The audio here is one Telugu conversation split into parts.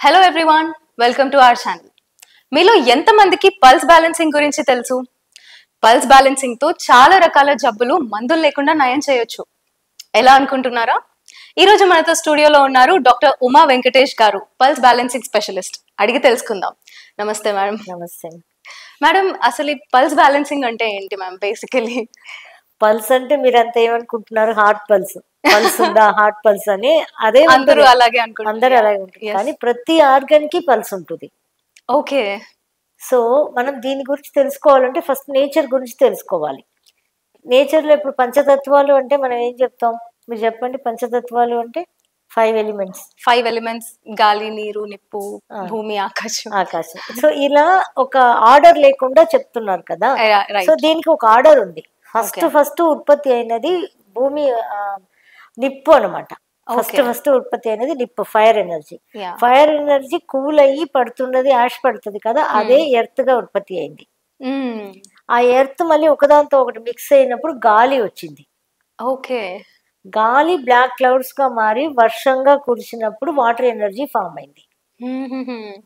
Hello everyone, welcome to our channel. మీలో ఎంతమందికి పల్స్ బ్యాలెన్సింగ్ గురించి తెలుసు? పల్స్ బ్యాలెన్సింగ్ తో చాలా రకాల జబ్బులు మందులు లేకుండా నయం చేయొచ్చు. ఎలా అనుకుంటున్నారా? ఈ రోజు మనతో స్టూడియోలో ఉన్నారు డాక్టర్ ఉమా వెంకటేష్ గారు, పల్స్ బ్యాలెన్సింగ్ స్పెషలిస్ట్. అడిగి తెలుసుకుందాం. నమస్తే మేడం. నమస్తే మేడం, అసలు ఈ పల్స్ బ్యాలెన్సింగ్ అంటే ఏంటి మ్యామ్? బేసికలీ పల్స్ అంటే మీరంతా ఏమనుకుంటున్నారు? హార్ట్ పల్స్ పల్స్ ఉందా, హార్ట్ పల్స్ అని అదే అందరూ ఉంటుంది. అలాగే అందరూ అలాగే ఉంటుంది, కానీ ప్రతి ఆర్గన్ కి పల్స్ ఉంటుంది. ఓకే. సో మనం దీని గురించి తెలుసుకోవాలంటే ఫస్ట్ నేచర్ గురించి తెలుసుకోవాలి. నేచర్ లో ఇప్పుడు పంచతత్వాలు అంటే మనం ఏం చెప్తాం? మీరు చెప్పండి. పంచతత్వాలు అంటే 5 ఎలిమెంట్స్. 5 ఎలిమెంట్స్: గాలి, నీరు, నిప్పు, భూమి, ఆకాశం. సో ఇలా ఒక ఆర్డర్ లేకుండా చెప్తున్నారు కదా. సో దీనికి ఒక ఆర్డర్ ఉంది. ఫస్ట్ ఉత్పత్తి అయినది భూమి, నిప్పు అనమాట. ఫస్ట్ ఉత్పత్తి అయినది నిప్పు, fire energy. Fire energy cool అయ్యి పడుతున్నది, యాష్ పడుతుంది కదా, అదే ఎర్త్ గా ఉత్పత్తి అయింది. ఆ ఎర్త్ మళ్ళీ ఒకదాంతో ఒకటి మిక్స్ అయినప్పుడు గాలి వచ్చింది. ఓకే. గాలి బ్లాక్ క్లౌడ్స్ గా మారి వర్షంగా కురిసినప్పుడు వాటర్ ఎనర్జీ ఫామ్ అయింది.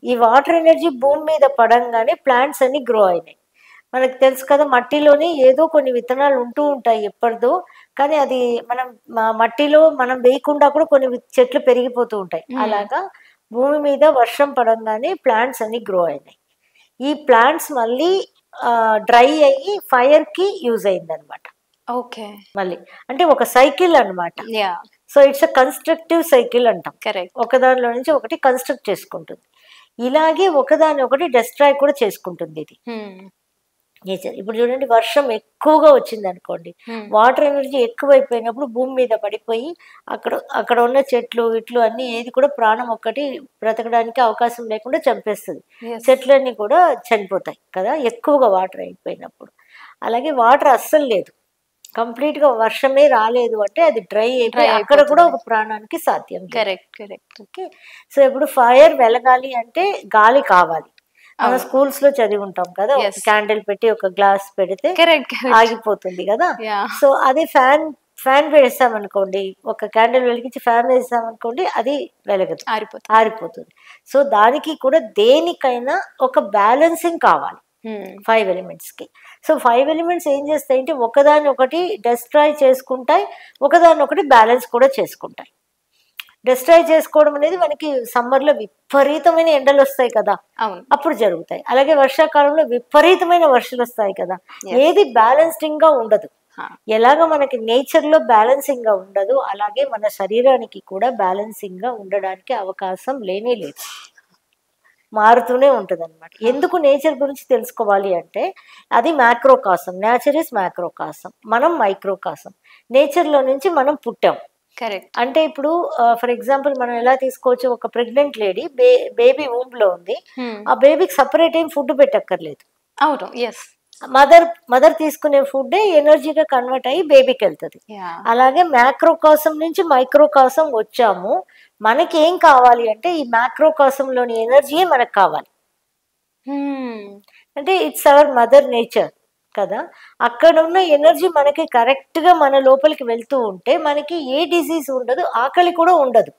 ఈ వాటర్ ఎనర్జీ భూమి మీద పడంగానే ప్లాంట్స్ అన్ని గ్రో అయినాయి. మనకు తెలుసు కదా, మట్టిలోని ఏదో కొన్ని విత్తనాలు ఉంటూ ఉంటాయి ఎప్పటిదో, కానీ అది మనం మట్టిలో మనం వేయకుండా కూడా కొన్ని చెట్లు పెరిగిపోతూ ఉంటాయి. అలాగా భూమి మీద వర్షం పడంగానే ప్లాంట్స్ అన్ని గ్రో అయినాయి. ఈ ప్లాంట్స్ మళ్ళీ డ్రై అయ్యి ఫైర్ కి యూజ్ అయింది అనమాట. ఓకే. మళ్ళీ అంటే ఒక సైకిల్ అనమాట. So it's a constructive cycle అంటాం. ఒకదానిలో నుంచి ఒకటి కన్స్ట్రక్ట్ చేసుకుంటుంది. ఇలాగే ఒకదాని ఒకటి డిస్ట్రాయ్ కూడా చేసుకుంటుంది ఇది నేచర్. ఇప్పుడు చూడండి, వర్షం ఎక్కువగా వచ్చింది అనుకోండి, వాటర్ ఎనర్జీ ఎక్కువైపోయినప్పుడు భూమి మీద పడిపోయి అక్కడ ఉన్న చెట్లు ఇట్లు అన్ని ఏది కూడా ప్రాణం ఒక్కటి బ్రతకడానికి అవకాశం లేకుండా చంపేస్తుంది. చెట్లన్నీ కూడా చనిపోతాయి కదా ఎక్కువగా వాటర్ అయిపోయినప్పుడు. అలాగే వాటర్ అస్సలు లేదు, కంప్లీట్ గా వర్షమే రాలేదు అంటే అది డ్రై అయిపోయి అక్కడ కూడా ఒక ప్రాణానికి సాధ్యం. ఓకే. సో ఇప్పుడు ఫైర్ వెలగాలి అంటే గాలి కావాలి. మనం స్కూల్స్ లో చదివి ఉంటాం కదా, క్యాండిల్ పెట్టి ఒక గ్లాస్ పెడితే ఆగిపోతుంది కదా. సో అదే ఫ్యాన్ వేసామనుకోండి, ఒక క్యాండిల్ వెలిగించి ఫ్యాన్ వేసామనుకోండి, అది వెలగదు, ఆరిపోతుంది. సో దానికి కూడా దేనికైనా ఒక బ్యాలెన్సింగ్ కావాలి 5 ఎలిమెంట్స్ కి. సో 5 ఎలిమెంట్స్ ఏం చేస్తాయంటే ఒకదాని ఒకటి డిస్ట్రాయ్ చేసుకుంటాయి, ఒకదాని ఒకటి బ్యాలెన్స్ కూడా చేసుకుంటాయి. డిస్ట్రాయ్ చేసుకోవడం అనేది మనకి సమ్మర్ లో విపరీతమైన ఎండలు వస్తాయి కదా, అప్పుడు జరుగుతాయి. అలాగే వర్షాకాలంలో విపరీతమైన వర్షాలు వస్తాయి కదా, ఏది బ్యాలెన్సింగ్ గా ఉండదు. ఎలాగ మనకి నేచర్ లో బ్యాలెన్సింగ్ గా ఉండదు, అలాగే మన శరీరానికి కూడా బ్యాలెన్సింగ్ గా ఉండడానికి అవకాశం లేనే లేదు, మారుతూనే ఉంటుంది అనమాట. ఎందుకు నేచర్ గురించి తెలుసుకోవాలి అంటే అది మ్యాక్రోకాసం. నేచర్ ఇస్ మ్యాక్రోకాసం, మనం మైక్రోకాసం. నేచర్ లో నుంచి మనం పుట్టాం. అంటే ఇప్పుడు ఫర్ ఎగ్జాంపుల్ మనం ఎలా తీసుకోవచ్చు, ఒక ప్రెగ్నెంట్ లేడీ బేబీ వూంబ్ లో ఉంది, ఆ బేబీకి సపరేట్ ఏం ఫుడ్ పెట్టక్కర్లేదు. అవును, ఎస్. మదర్ తీసుకునే ఫుడ్ ఎనర్జీగా కన్వర్ట్ అయ్యి బేబీకి వెళ్తుంది. అలాగే మ్యాక్రోకాసం నుంచి మైక్రోకాసం వచ్చాము. మనకి ఏం కావాలి అంటే ఈ మ్యాక్రోకాసంలోని ఎనర్జీయే మనకు కావాలి. అంటే ఇట్స్ అవర్ మదర్ నేచర్ కదా. అక్కడ ఉన్న ఎనర్జీ మనకి కరెక్ట్ గా మన లోపలికి వెళ్తూ ఉంటే మనకి ఏ డిసీజ్ ఉండదు, ఆకలి కూడా ఉండదు.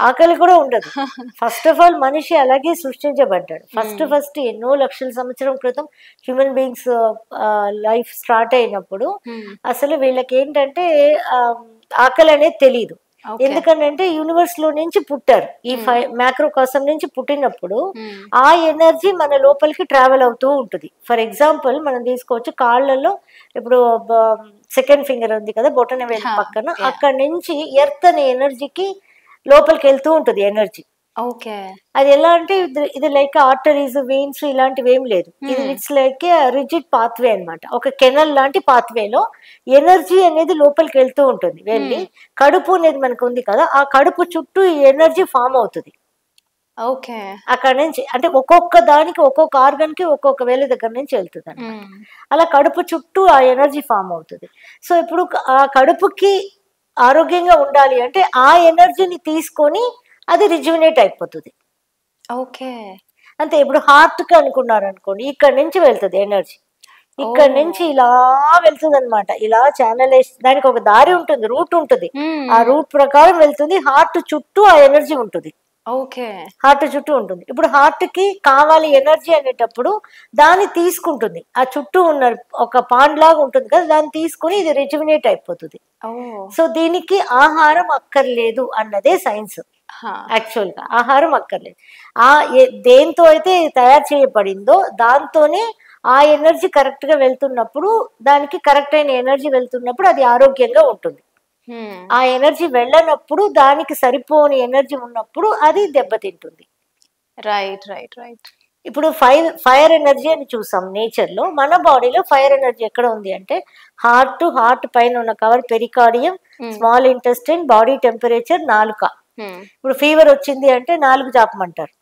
ఆకలి కూడా ఉండదు. ఫస్ట్ ఆఫ్ ఆల్ మనిషి అలాగే సృష్టించబడ్డాడు. ఫస్ట్ ఎన్నో లక్షల సంవత్సరం క్రితం హ్యూమన్ బీయింగ్స్ లైఫ్ స్టార్ట్ అయినప్పుడు అసలు వీళ్ళకి ఏంటంటే ఆకలి అనేది తెలియదు. ఎందుకంటే యూనివర్స్ లో నుంచి పుట్టారు. ఈ మ్యాక్రోకాసం నుంచి పుట్టినప్పుడు ఆ ఎనర్జీ మన లోపలికి ట్రావెల్ అవుతూ ఉంటుంది. ఫర్ ఎగ్జాంపుల్ మనం తీసుకోవచ్చు, కాళ్ళలో ఇప్పుడు సెకండ్ ఫింగర్ ఉంది కదా, బొటన వేలు పక్కన, అక్కడ నుంచి ఎర్త్ అనే ఎనర్జీకి లోపలికి వెళ్తూ ఉంటుంది ఎనర్జీ. అది ఎలా అంటే ఇది లైక్ ఆర్టరీస్, వెయిన్స్ ఇలాంటివి ఏం లేదు. ఇది ఇట్స్ లైక్ రిజిడ్ పాత్వే అనమాట. ఒక కెనల్ లాంటి పాత్వేలో ఎనర్జీ అనేది లోపలికి వెళ్తూ ఉంటుంది. వెళ్ళి కడుపు అనేది మనకు ఉంది కదా, ఆ కడుపు చుట్టూ ఈ ఎనర్జీ ఫామ్ అవుతుంది. అక్కడ నుంచి అంటే ఒక్కొక్క దానికి ఒక్కొక్క ఆర్గన్ కి ఒక్కొక్క వేల దగ్గర నుంచి వెళ్తుంది అనమాట. అలా కడుపు చుట్టూ ఆ ఎనర్జీ ఫామ్ అవుతుంది. సో ఇప్పుడు ఆ కడుపుకి ఆరోగ్యంగా ఉండాలి అంటే ఆ ఎనర్జీని తీసుకొని అది రిజ్యునేట్ అయిపోతుంది. అంతే. ఇప్పుడు హార్ట్ కి అనుకున్నారు అనుకోండి, ఇక్కడ నుంచి వెళ్తుంది ఎనర్జీ, ఇక్కడ నుంచి ఇలా వెళ్తుంది అనమాట. ఇలా ఛానల్ దానికి ఒక దారి ఉంటుంది, రూట్ ఉంటుంది. ఆ రూట్ ప్రకారం వెళ్తుంది. హార్ట్ చుట్టూ ఆ ఎనర్జీ ఉంటుంది. ఓకే. హార్ట్ చుట్టూ ఉంటుంది. ఇప్పుడు హార్ట్ కి కావాలి ఎనర్జీ అనేటప్పుడు దాన్ని తీసుకుంటుంది. ఆ చుట్టూ ఉన్న ఒక పాండ్ లాగా ఉంటుంది కదా, దాన్ని తీసుకుని ఇది రిజువినేట్ అయిపోతుంది. సో దీనికి ఆహారం అక్కర్లేదు అన్నదే సైన్స్. యాక్చువల్ గా ఆహారం అక్కర్లేదు. దేంతో అయితే తయారు చేయబడిందో దాంతోనే ఆ ఎనర్జీ కరెక్ట్ గా వెళ్తున్నప్పుడు, దానికి కరెక్ట్ అయిన ఎనర్జీ వెళ్తున్నప్పుడు అది ఆరోగ్యంగా ఉంటుంది. ఆ ఎనర్జీ వెళ్ళనప్పుడు, దానికి సరిపోని ఎనర్జీ ఉన్నప్పుడు అది దెబ్బతింటుంది. Right right right. ఇప్పుడు ఫైర్ ఎనర్జీ అని చూసాం నేచర్ లో. మన బాడీలో ఫైర్ ఎనర్జీ ఎక్కడ ఉంది అంటే హార్ట్ పైన ఉన్న cover pericardium, small intestine, body temperature, నాలుక. ఇప్పుడు ఫీవర్ వచ్చింది అంటే నాలుగు చాపమంటారు.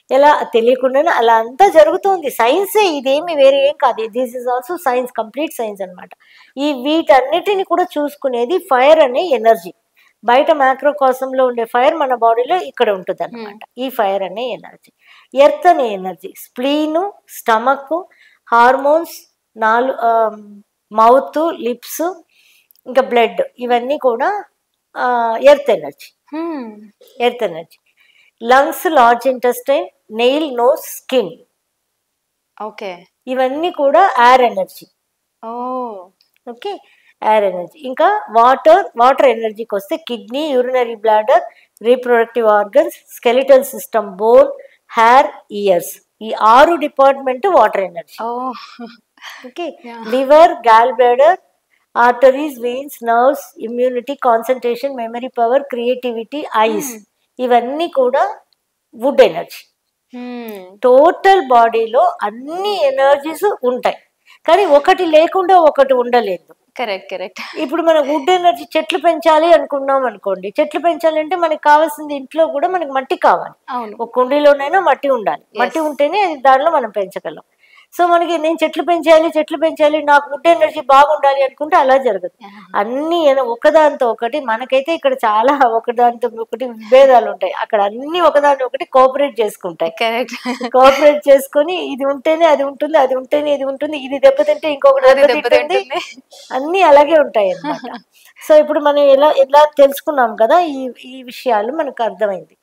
ఎలా తెలియకుండానే అలా అంతా జరుగుతుంది. సైన్సే, ఇదేమి వేరే ఏం కాదు. This is also science, complete science అనమాట. ఈ వీటన్నిటిని కూడా చూసుకునేది ఫైర్ అనే ఎనర్జీ. బయట మ్యాక్రోకాసంలో ఉండే ఫైర్ మన బాడీలో ఇక్కడ ఉంటుంది అనమాట. ఈ ఫైర్ అనే ఎనర్జీ. ఎర్త్ అనే energy spleen, stomach, hormones, mouth, lips, ఇంకా బ్లడ్, ఇవన్నీ కూడా earth energy. Earth energy. Lungs, large intestine, nail, nose, skin. Okay. ఇవన్నీ కూడా air energy. Okay, air energy. ఇంకా వాటర్ ఎనర్జీకి వస్తే kidney, urinary bladder, reproductive organs, skeletal system, bone, hair, ears. ఈ 6 department water energy. Okay. Liver, gall bladder, arteries, veins, nerves, immunity, concentration, memory power, creativity, eyes, ఇవన్నీ కూడా వుడ్ ఎనర్జీ. టోటల్ బాడీలో అన్ని ఎనర్జీస్ ఉంటాయి, కానీ ఒకటి లేకుండా ఒకటి ఉండలేదు. Correct correct. ఇప్పుడు మనం వుడ్ ఎనర్జీ చెట్లు పెంచాలి అనుకున్నాం అనుకోండి, చెట్లు పెంచాలంటే మనకి కావాల్సింది ఇంట్లో కూడా మనకి మట్టి కావాలి. ఒక కుండీలోనైనా మట్టి ఉండాలి. మట్టి ఉంటేనే దానిలో మనం పెంచగలం. సో మనకి నేను చెట్లు పెంచాలి, నాకు వుడ్ ఎనర్జీ బాగుండాలి అనుకుంటే అలా జరగదు. అన్ని ఒకదాంతో ఒకటి. మనకైతే ఇక్కడ చాలా ఒకదాంతో ఒకటి విభేదాలు ఉంటాయి, అక్కడ అన్ని ఒకదాంతో ఒకటి కోఆపరేట్ చేసుకుంటాయి. కోఆపరేట్ చేసుకొని ఇది ఉంటేనే అది ఉంటుంది, అది ఉంటేనే ఇది ఉంటుంది, ఇది దెబ్బతింటే ఇంకొకటి దెబ్బతింటుంది, అన్ని అలాగే ఉంటాయి అన్నమాట. సో ఇప్పుడు మనం ఎలా తెలుసుకున్నాం కదా, ఈ విషయాలు మనకు అర్థమైంది.